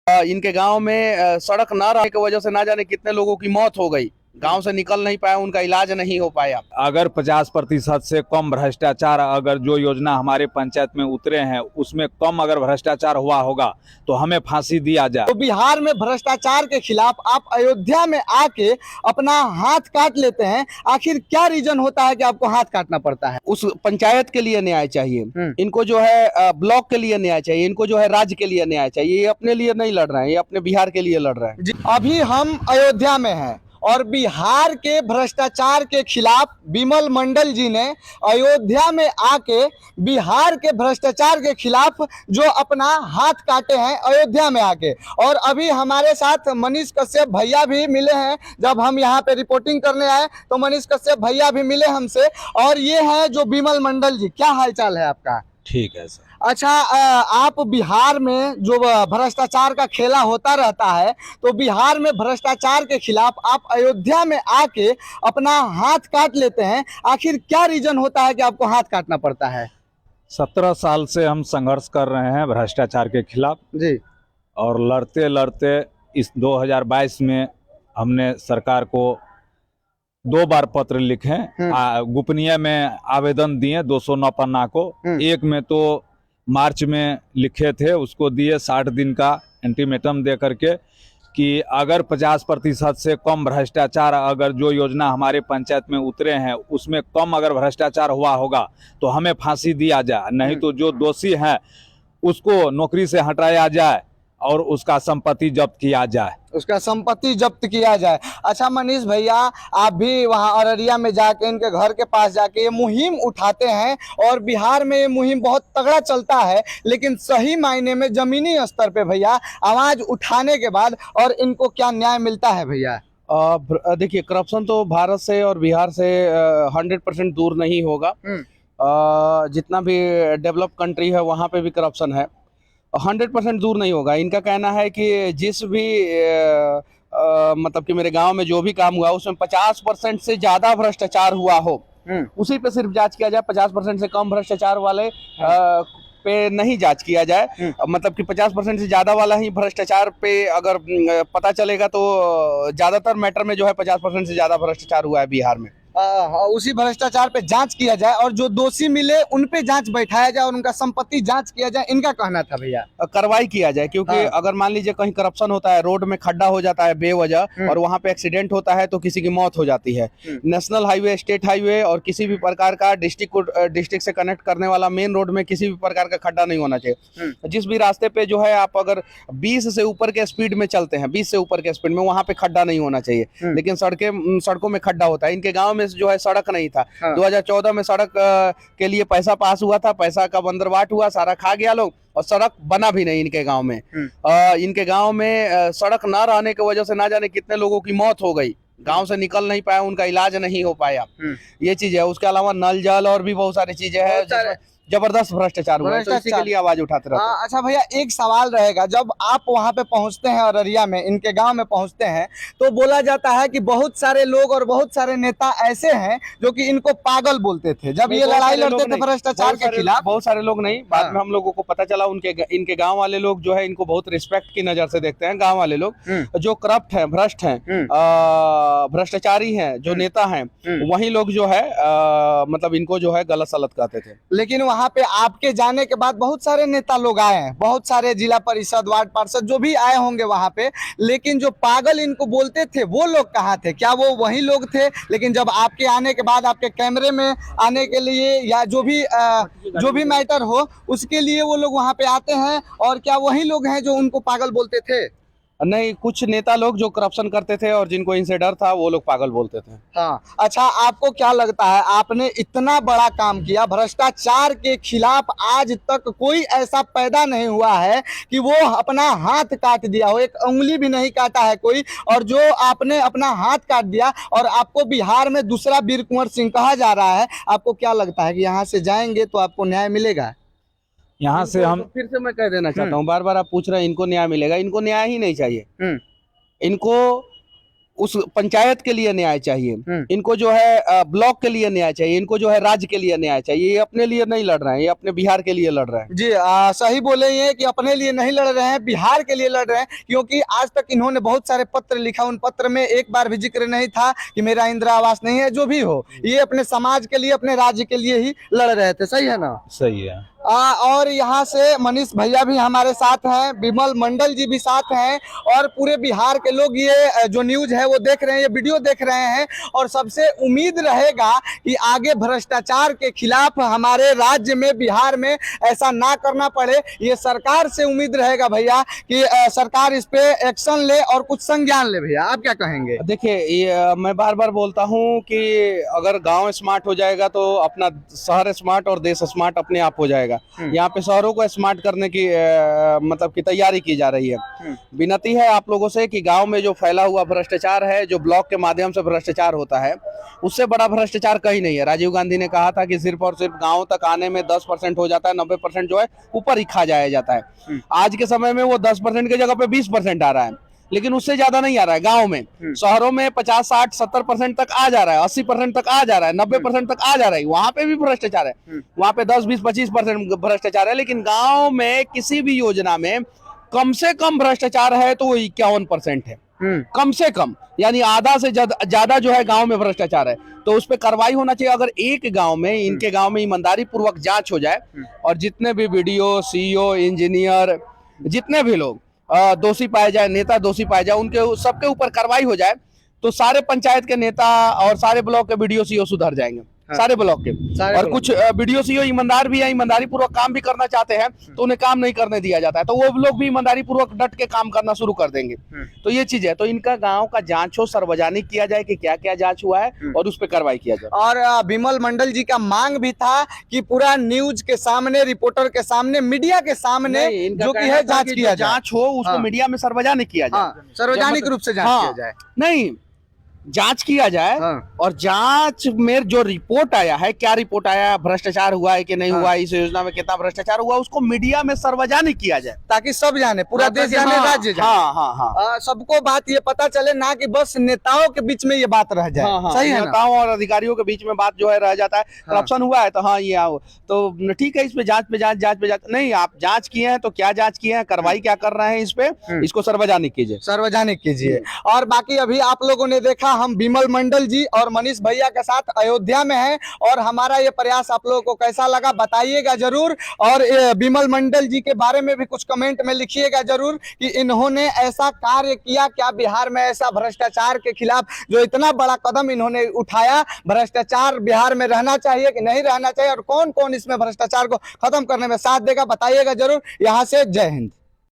इनके गांव में सड़क न रहने की वजह से ना जाने कितने लोगों की मौत हो गई। गांव से निकल नहीं पाया, उनका इलाज नहीं हो पाया। अगर 50% से कम भ्रष्टाचार, अगर जो योजना हमारे पंचायत में उतरे हैं उसमें कम अगर भ्रष्टाचार हुआ होगा तो हमें फांसी दिया जाए। तो बिहार में भ्रष्टाचार के खिलाफ आप अयोध्या में आके अपना हाथ काट लेते हैं। आखिर क्या रीजन होता है कि आपको हाथ काटना पड़ता है? उस पंचायत के लिए न्याय चाहिए, इनको जो है ब्लॉक के लिए न्याय चाहिए, इनको जो है राज्य के लिए न्याय चाहिए। ये अपने लिए नहीं लड़ रहे हैं, ये अपने बिहार के लिए लड़ रहे हैं। अभी हम अयोध्या में हैं और बिहार के भ्रष्टाचार के खिलाफ विमल मंडल जी ने अयोध्या में आके बिहार के भ्रष्टाचार के खिलाफ जो अपना हाथ काटे हैं अयोध्या में आके। और अभी हमारे साथ मनीष कश्यप भैया भी मिले हैं। जब हम यहाँ पे रिपोर्टिंग करने आए तो मनीष कश्यप भैया भी मिले हमसे। और ये है जो विमल मंडल जी, क्या हालचाल है आपका? ठीक है सर। अच्छा, आप बिहार में जो भ्रष्टाचार का खेला होता रहता है, तो बिहार में भ्रष्टाचार के खिलाफ आप अयोध्या में आके अपना हाथ काट लेते हैं। आखिर क्या रीजन होता है कि आपको हाथ काटना पड़ता है? 17 साल से हम संघर्ष कर रहे हैं भ्रष्टाचार के खिलाफ जी। और लड़ते लड़ते इस 2022 में हमने सरकार को 2 बार पत्र लिखे, गोपनीय में आवेदन दिए 209 पन्ना को। एक में तो मार्च में लिखे थे, उसको दिए 60 दिन का अल्टीमेटम दे करके कि अगर 50% से कम भ्रष्टाचार, अगर जो योजना हमारे पंचायत में उतरे हैं उसमें कम अगर भ्रष्टाचार हुआ होगा तो हमें फांसी दिया जाए, नहीं तो जो दोषी है उसको नौकरी से हटाया जाए और उसका संपत्ति जब्त किया जाए। अच्छा मनीष भैया, आप भी वहाँ अररिया में जाके इनके घर के पास जाके ये मुहिम उठाते हैं और बिहार में ये मुहिम बहुत तगड़ा चलता है, लेकिन सही मायने में जमीनी स्तर पे भैया आवाज उठाने के बाद और इनको क्या न्याय मिलता है भैया? देखिए, करप्शन तो भारत से और बिहार से 100% दूर नहीं होगा। जितना भी डेवलप कंट्री है वहाँ पे भी करप्शन है, 100% दूर नहीं होगा। इनका कहना है कि जिस भी मतलब कि मेरे गांव में जो भी काम हुआ उसमें 50% से ज्यादा भ्रष्टाचार हुआ हो, उसी पे सिर्फ जांच किया जाए। 50% से कम भ्रष्टाचार वाले पे नहीं जांच किया जाए। मतलब कि 50% से ज्यादा वाला ही भ्रष्टाचार पे अगर पता चलेगा तो ज्यादातर मैटर में जो है 50% से ज्यादा भ्रष्टाचार हुआ है बिहार में, उसी भ्रष्टाचार पे जांच किया जाए और जो दोषी मिले उन पे जांच बैठाया जाए और उनका संपत्ति जांच किया जाए, इनका कहना था भैया। कार्रवाई किया जाए, क्योंकि अगर मान लीजिए कहीं करप्शन होता है, रोड में खड्डा हो जाता है बेवजह और वहां पे एक्सीडेंट होता है तो किसी की मौत हो जाती है। नेशनल हाईवे, स्टेट हाईवे और किसी भी प्रकार का डिस्ट्रिक्ट से कनेक्ट करने वाला मेन रोड में किसी भी प्रकार का खड्डा नहीं होना चाहिए। जिस भी रास्ते पे जो है आप अगर 20 से ऊपर के स्पीड में चलते हैं, 20 से ऊपर के स्पीड में, वहां पे खड्डा नहीं होना चाहिए। लेकिन सड़कों में खड्डा होता है। इनके गाँव में जो है सड़क नहीं था। 2014 में सड़क के लिए पैसा पास हुआ था, पैसा का बंदरबाट हुआ, सारा खा गया लोग और सड़क बना भी नहीं इनके गांव में। इनके गांव में सड़क ना रहने की वजह से ना जाने कितने लोगों की मौत हो गई। गांव से निकल नहीं पाया, उनका इलाज नहीं हो पाया। ये चीज है। उसके अलावा नल जल और भी बहुत सारी चीजें हैं, जबरदस्त भ्रष्टाचार हुआ है, तो इसी के लिए आवाज उठाते रहते हैं। अच्छा भैया, एक सवाल रहेगा, जब आप वहाँ पे पहुँचते हैं अररिया में, इनके गांव में पहुँचते हैं, तो बोला जाता है कि बहुत सारे लोग और बहुत सारे नेता ऐसे हैं जो कि इनको पागल बोलते थे जब ये लड़ाई लड़ते थे भ्रष्टाचार के खिलाफ। बहुत सारे लोग नहीं, बाद में हम लोगों को पता चला इनके गाँव वाले लोग जो है इनको बहुत रिस्पेक्ट की नजर से देखते हैं। गाँव वाले लोग जो करप्ट है, भ्रष्ट है, भ्रष्टाचारी है, जो नेता है, वही लोग जो है मतलब इनको जो है गलत सलत कहते थे। लेकिन वहां पे आपके जाने के बाद बहुत सारे नेता लोग आए हैं, बहुत सारे जिला परिषद, वार्ड पार्षद जो भी आए होंगे वहां पे, लेकिन जो पागल इनको बोलते थे वो लोग कहाँ थे? क्या वो वही लोग थे? लेकिन जब आपके आने के बाद, आपके कैमरे में आने के लिए या जो भी मैटर हो उसके लिए वो लोग वहां पे आते हैं, और क्या वही लोग हैं जो उनको पागल बोलते थे? नहीं, कुछ नेता लोग जो करप्शन करते थे और जिनको इनसे डर था वो लोग पागल बोलते थे। हाँ। अच्छा, आपको क्या लगता है, आपने इतना बड़ा काम किया भ्रष्टाचार के खिलाफ, आज तक कोई ऐसा पैदा नहीं हुआ है कि वो अपना हाथ काट दिया हो, एक उंगली भी नहीं काटा है कोई, और जो आपने अपना हाथ काट दिया और आपको बिहार में दूसरा वीर कुंवर सिंह कहा जा रहा है, आपको क्या लगता है कि यहाँ से जाएंगे तो आपको न्याय मिलेगा? यहाँ से हम तो फिर से मैं कह देना चाहता हूँ, बार बार आप पूछ रहे हैं इनको न्याय मिलेगा, इनको न्याय ही नहीं चाहिए। इनको उस पंचायत के लिए न्याय चाहिए, इनको जो है ब्लॉक के लिए न्याय चाहिए, इनको जो है राज्य के लिए न्याय चाहिए। ये अपने लिए नहीं लड़ रहे हैं, ये अपने बिहार के लिए लड़ रहे हैं। जी सही बोले ये कि अपने लिए नहीं लड़ रहे हैं, बिहार के लिए लड़ रहे हैं, क्योंकि आज तक इन्होंने बहुत सारे पत्र लिखा, उन पत्र में एक बार भी जिक्र नहीं था कि मेरा इंदिरा आवास नहीं है। जो भी हो, ये अपने समाज के लिए, अपने राज्य के लिए ही लड़ रहे थे। सही है ना? सही है। और यहाँ से मनीष भैया भी हमारे साथ हैं, विमल मंडल जी भी साथ हैं, और पूरे बिहार के लोग ये जो न्यूज है वो देख रहे हैं, ये वीडियो देख रहे हैं, और सबसे उम्मीद रहेगा कि आगे भ्रष्टाचार के खिलाफ हमारे राज्य में, बिहार में ऐसा ना करना पड़े। ये सरकार से उम्मीद रहेगा भैया कि सरकार इस पे एक्शन ले और कुछ संज्ञान ले। भैया आप क्या कहेंगे? देखिए, मैं बार बार बोलता हूँ कि अगर गांव स्मार्ट हो जाएगा तो अपना शहर स्मार्ट और देश स्मार्ट अपने आप हो जाएगा। यहाँ पे शहरों को स्मार्ट करने की मतलब की तैयारी की जा रही है। विनती है आप लोगों से कि गांव में जो फैला हुआ भ्रष्टाचार है, जो ब्लॉक के माध्यम से भ्रष्टाचार होता है, उससे बड़ा भ्रष्टाचार कहीं नहीं है। राजीव गांधी ने कहा था कि सिर्फ और सिर्फ गांव तक आने में 10% हो जाता है, 90% जो है ऊपर ही खा जाया जाता है। आज के समय में वो 10% की जगह पे 20% आ रहा है, लेकिन उससे ज्यादा नहीं आ रहा है। गांव में, शहरों में 50, 60, 70% तक आ जा रहा है, 80% तक आ जा रहा है, 90% तक आ जा रहा है। वहां पे भी भ्रष्टाचार है, वहां पे 10, 20, 25% भ्रष्टाचार है। लेकिन गांव में किसी भी योजना में कम से कम भ्रष्टाचार है तो वो 51% है, कम से कम, यानी आधा से ज्यादा जो है गांव में भ्रष्टाचार है। तो उस पर कार्रवाई होना चाहिए। अगर एक गांव में, इनके गांव में ईमानदारी पूर्वक जांच हो जाए और जितने भी बीडीओ, सीईओ, इंजीनियर, जितने भी लोग दोषी पाए जाए, नेता दोषी पाए जाए, उनके सबके ऊपर कार्रवाई हो जाए, तो सारे पंचायत के नेता और सारे ब्लॉक के बीडीओ सीईओ सुधर जाएंगे। हाँ। सारे ब्लॉक के। और कुछ बीडीओ सीईओ ईमानदार भी है, ईमानदारी पूर्वक काम भी करना चाहते हैं, तो उन्हें काम नहीं करने दिया जाता है, तो वो लोग भी ईमानदारी पूर्वक डट के काम करना शुरू कर देंगे। तो ये चीज है। तो इनका गांव का जांच हो, सार्वजनिक किया जाए कि क्या क्या जांच हुआ है और उस पर कार्रवाई किया जाए। और विमल मंडल जी का मांग भी था कि पूरा न्यूज के सामने, रिपोर्टर के सामने, मीडिया के सामने जो कि है जांच किया जाए, जांच हो, उसको मीडिया में सार्वजनिक किया जाए, सार्वजनिक रूप से जांच किया जाए। नहीं, जांच किया जाए। और जांच में जो रिपोर्ट आया है, क्या रिपोर्ट आया, भ्रष्टाचार हुआ है कि नहीं हुआ, इस योजना में कितना भ्रष्टाचार हुआ, उसको मीडिया में सार्वजनिक किया जाए, ताकि सब जाने, पूरा देश जाने, राज्य जाने, सबको बात ये पता चले, ना कि बस नेताओं के बीच में ये बात रह जाए। सही है? नेताओं और अधिकारियों के बीच में बात जो है रह जाता है। करप्शन हुआ है तो हाँ ये आओ, तो ठीक है, इस पे जांच पे जांच, जांच पे जांच नहीं। आप जांच किए हैं तो क्या जांच किए हैं, कार्रवाई क्या कर रहे हैं इस पे, इसको सार्वजनिक कीजिए, सार्वजनिक कीजिए। और बाकी अभी आप लोगों ने देखा, हम विमल मंडल जी और मनीष भैया के साथ अयोध्या में हैं, और हमारा ये प्रयास आप लोगों को कैसा लगा बताइएगा जरूर। और विमल मंडल जी के बारे में भी कुछ कमेंट में लिखिएगा जरूर कि इन्होंने ऐसा कार्य किया क्या बिहार में, ऐसा भ्रष्टाचार के खिलाफ जो इतना बड़ा कदम इन्होंने उठाया। भ्रष्टाचार बिहार में रहना चाहिए कि नहीं रहना चाहिए, और कौन कौन इसमें भ्रष्टाचार को खत्म करने में साथ देगा, बताइएगा जरूर। यहाँ से जय हिंद।